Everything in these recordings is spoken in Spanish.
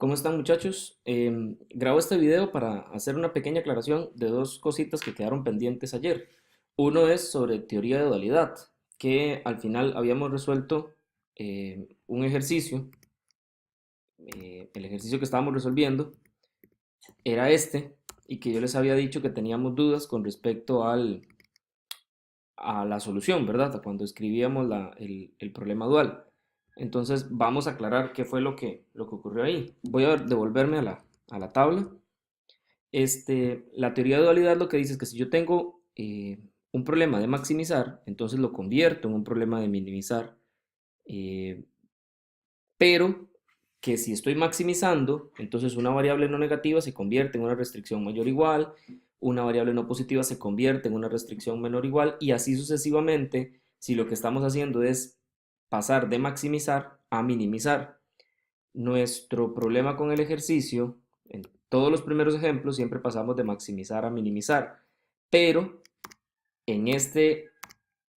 ¿Cómo están muchachos? Grabo este video para hacer una pequeña aclaración de dos cositas que quedaron pendientes ayer. Uno es sobre teoría de dualidad, que al final habíamos resuelto un ejercicio. El ejercicio que estábamos resolviendo era este, y que yo les había dicho que teníamos dudas con respecto a la solución, ¿verdad? A cuando escribíamos el problema dual. Entonces vamos a aclarar qué fue lo que ocurrió ahí. Voy a devolverme a la tabla. La teoría de dualidad lo que dice es que si yo tengo un problema de maximizar, entonces lo convierto en un problema de minimizar, eh, pero que si estoy maximizando, entonces una variable no negativa se convierte en una restricción mayor o igual, una variable no positiva se convierte en una restricción menor o igual, y así sucesivamente, si lo que estamos haciendo es pasar de maximizar a minimizar. Nuestro problema con el ejercicio, en todos los primeros ejemplos, siempre pasamos de maximizar a minimizar, pero en este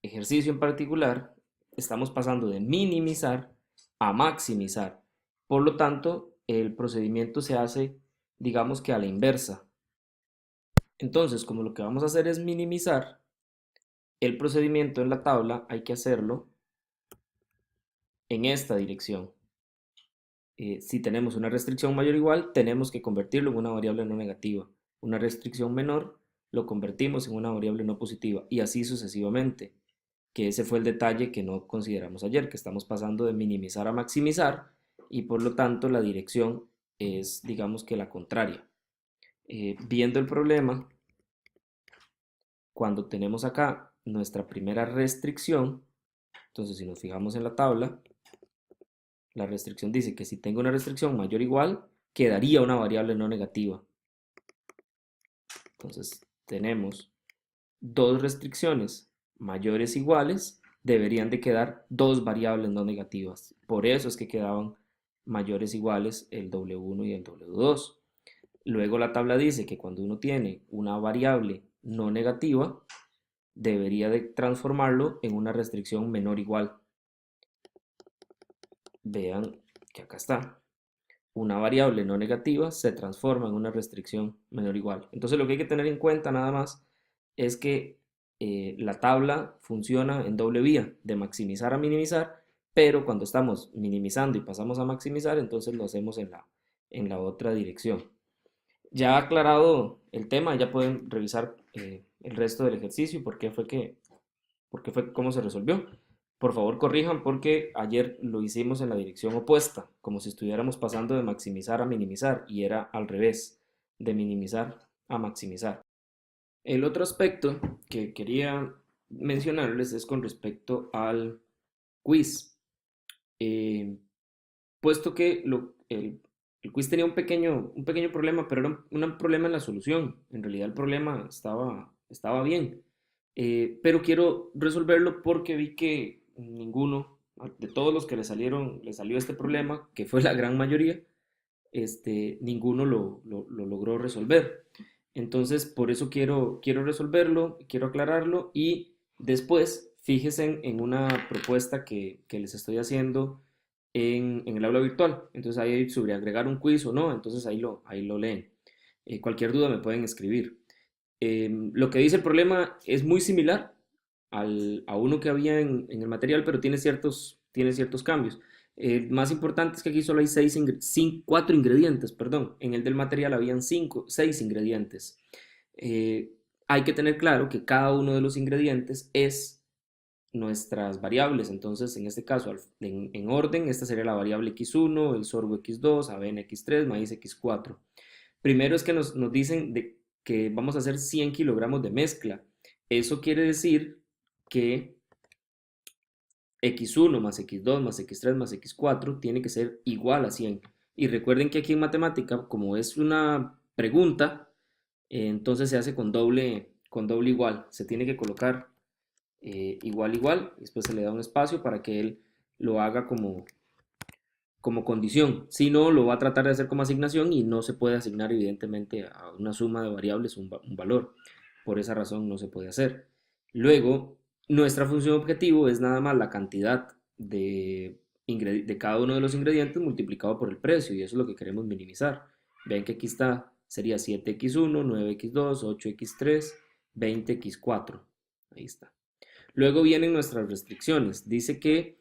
ejercicio en particular, estamos pasando de minimizar a maximizar. Por lo tanto, el procedimiento se hace, digamos que a la inversa. Entonces, como lo que vamos a hacer es minimizar, el procedimiento en la tabla hay que hacerlo en esta dirección. Si tenemos una restricción mayor o igual, tenemos que convertirlo en una variable no negativa. Una restricción menor, lo convertimos en una variable no positiva y así sucesivamente, que ese fue el detalle que no consideramos ayer, que estamos pasando de minimizar a maximizar y por lo tanto la dirección es, digamos que la contraria. Viendo el problema, cuando tenemos acá nuestra primera restricción, entonces si nos fijamos en la tabla, la restricción dice que si tengo una restricción mayor o igual, quedaría una variable no negativa. Entonces tenemos dos restricciones mayores o iguales, deberían de quedar dos variables no negativas. Por eso es que quedaban mayores o iguales el W1 y el W2. Luego la tabla dice que cuando uno tiene una variable no negativa, debería de transformarlo en una restricción menor o igual. Vean que acá está. Una variable no negativa se transforma en una restricción menor o igual. Entonces lo que hay que tener en cuenta nada más es que la tabla funciona en doble vía, de maximizar a minimizar, pero cuando estamos minimizando y pasamos a maximizar, entonces lo hacemos en la otra dirección. Ya aclarado el tema, ya pueden revisar el resto del ejercicio y por qué fue cómo se resolvió. Por favor, corrijan porque ayer lo hicimos en la dirección opuesta, como si estuviéramos pasando de maximizar a minimizar y era al revés, de minimizar a maximizar. El otro aspecto que quería mencionarles es con respecto al quiz. Eh, Puesto que el quiz tenía un pequeño problema, pero era un problema en la solución. En realidad el problema estaba bien. Pero quiero resolverlo porque vi que ninguno, de todos los que le salió este problema, que fue la gran mayoría, ninguno lo logró resolver. Entonces, por eso quiero resolverlo, quiero aclararlo y después fíjense en una propuesta que les estoy haciendo en el aula virtual. Entonces ahí hay sobre agregar un quiz o no, entonces ahí lo leen. Cualquier duda me pueden escribir. Lo que dice el problema es muy similar a uno que había en el material, pero tiene ciertos cambios. Más importante es que aquí solo hay cuatro ingredientes, perdón. En el del material habían seis ingredientes. Eh, Hay que tener claro que cada uno de los ingredientes es nuestras variables. Entonces, en este caso, en orden, esta sería la variable x1, el sorgo x2, avena x3, maíz x4. Primero es que nos dicen que vamos a hacer 100 kilogramos de mezcla. Eso quiere decir que x1 más x2 más x3 más x4 tiene que ser igual a 100. Y recuerden que aquí en matemática, como es una pregunta, entonces se hace con doble igual. Se tiene que colocar igual igual, después se le da un espacio para que él lo haga como condición. Si no, lo va a tratar de hacer como asignación y no se puede asignar evidentemente a una suma de variables un valor. Por esa razón no se puede hacer. Luego, nuestra función objetivo es nada más la cantidad de cada uno de los ingredientes multiplicado por el precio, y eso es lo que queremos minimizar. Vean que aquí está, sería 7x1, 9x2, 8x3, 20x4. Ahí está. Luego vienen nuestras restricciones. Dice que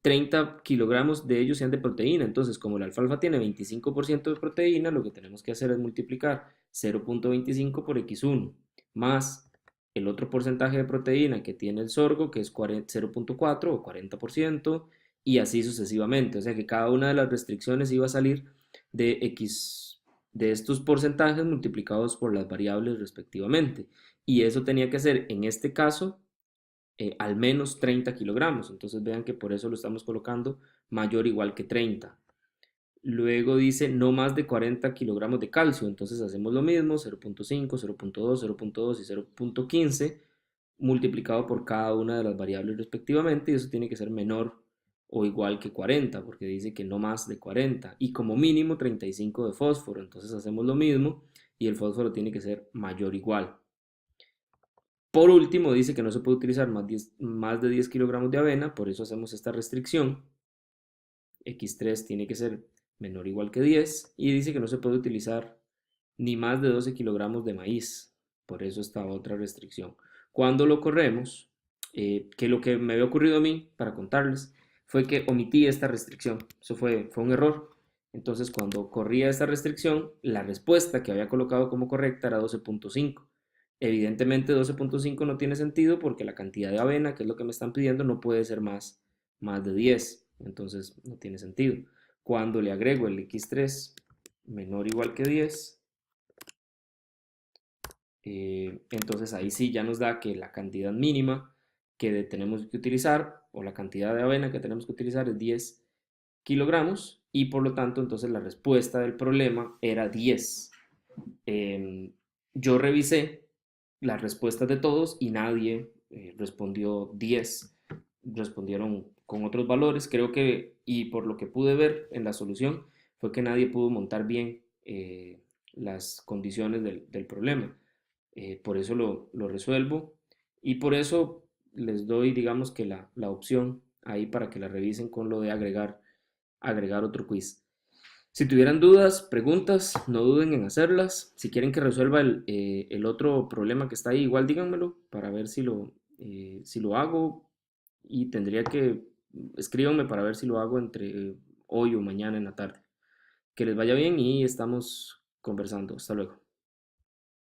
30 kilogramos de ellos sean de proteína. Entonces, como la alfalfa tiene 25% de proteína, lo que tenemos que hacer es multiplicar 0.25 por x1 más el otro porcentaje de proteína que tiene el sorgo, que es 0.4 o 40%, y así sucesivamente. O sea que cada una de las restricciones iba a salir de x de estos porcentajes multiplicados por las variables respectivamente. Y eso tenía que ser, en este caso, al menos 30 kilogramos. Entonces vean que por eso lo estamos colocando mayor o igual que 30. Luego dice no más de 40 kilogramos de calcio. Entonces hacemos lo mismo, 0.5, 0.2, 0.2 y 0.15 multiplicado por cada una de las variables respectivamente. Y eso tiene que ser menor o igual que 40, porque dice que no más de 40. Y como mínimo 35 de fósforo. Entonces hacemos lo mismo y el fósforo tiene que ser mayor o igual. Por último, dice que no se puede utilizar más de 10 kilogramos de avena, por eso hacemos esta restricción. X3 tiene que ser menor o igual que 10. Y dice que no se puede utilizar ni más de 12 kilogramos de maíz, por eso esta otra restricción. Cuando lo corremos, que lo que me había ocurrido a mí, para contarles, fue que omití esta restricción. Eso fue un error. Entonces, cuando corría esta restricción, la respuesta que había colocado como correcta era 12.5. Evidentemente 12.5 no tiene sentido porque la cantidad de avena, que es lo que me están pidiendo, no puede ser más de 10. Entonces no tiene sentido. Cuando le agrego el x3 menor o igual que 10, entonces ahí sí ya nos da que la cantidad mínima que tenemos que utilizar o la cantidad de avena que tenemos que utilizar es 10 kilogramos y por lo tanto entonces la respuesta del problema era 10. Yo revisé las respuestas de todos y nadie respondió 10, respondieron con otros valores. Creo que, y por lo que pude ver en la solución, fue que nadie pudo montar bien las condiciones del problema. Por eso lo resuelvo y por eso les doy, digamos que la opción ahí para que la revisen con lo de agregar otro quiz. Si tuvieran dudas, preguntas, no duden en hacerlas. Si quieren que resuelva el otro problema que está ahí, igual díganmelo para ver si lo hago y tendría que, escríbanme para ver si lo hago entre hoy o mañana en la tarde. Que les vaya bien y estamos conversando. Hasta luego.